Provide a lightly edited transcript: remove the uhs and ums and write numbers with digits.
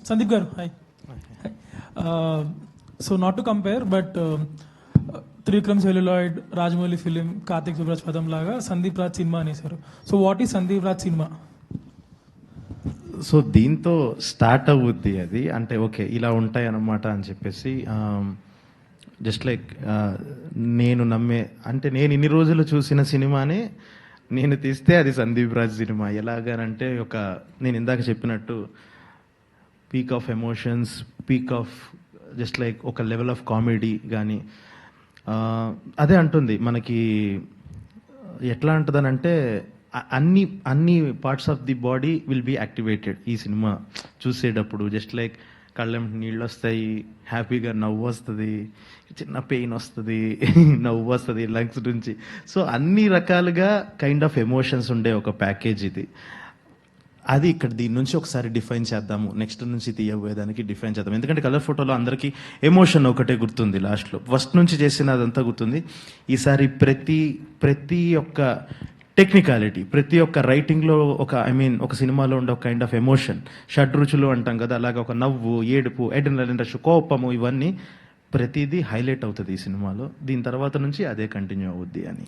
సందీప్ గారు hi. So not to compare but Trivikram celluloid, Rajamouli film, Karthik Subbaraj పదం లాగా సందీప్ రాజ్ సినిమా అనేసారు. So what is Sandeep Raj సినిమా? సో దీంతో స్టార్ట్ అవుద్ది అది, అంటే ఓకే ఇలా ఉంటాయి అన్నమాట అని చెప్పేసి జస్ట్ లైక్ నేను నమ్మే, అంటే నేను ఇన్ని రోజులు చూసిన సినిమానే నేను తీస్తే అది సందీప్ రాజ్ సినిమా. ఎలాగనంటే నేను ఇందాక చెప్పినట్టు peak of emotions, peak of just like ఒక లెవెల్ ఆఫ్ కామెడీ కానీ అదే అంటుంది మనకి. ఎట్లా అంటుందనంటే అన్ని parts of the body will be activated ఈ సినిమా చూసేటప్పుడు. జస్ట్ లైక్ కళ్ళెం నీళ్ళు వస్తాయి, హ్యాపీగా నవ్వు వస్తుంది, చిన్న పెయిన్ వస్తుంది, నవ్వు వస్తుంది లంగ్స్ నుంచి. సో అన్ని రకాలుగా కైండ్ ఆఫ్ ఎమోషన్స్ ఉండే ఒక ప్యాకేజ్ ఇది. అది ఇక్కడ దీని నుంచి ఒకసారి డిఫైన్ చేద్దాము, నెక్స్ట్ నుంచి తీయబోయేదానికి డిఫైన్ చేద్దాం. ఎందుకంటే కలర్ ఫోటోలో అందరికీ ఎమోషన్ ఒకటే గుర్తుంది, లాస్ట్లో ఫస్ట్ నుంచి చేసిన అదంతా గుర్తుంది. ఈసారి ప్రతి ఒక్క టెక్నికాలిటీ, ప్రతి ఒక్క రైటింగ్లో ఒక సినిమాలో ఉండే ఒక కైండ్ ఆఫ్ ఎమోషన్, షడ్రుచులు అంటాం కదా, అలాగే ఒక నవ్వు, ఏడుపు, ఎడ్రినలిన్ రష్, కోపము, ఇవన్నీ ప్రతిదీ హైలైట్ అవుతుంది ఈ సినిమాలో. దీని తర్వాత నుంచి అదే కంటిన్యూ అవుద్ది అని.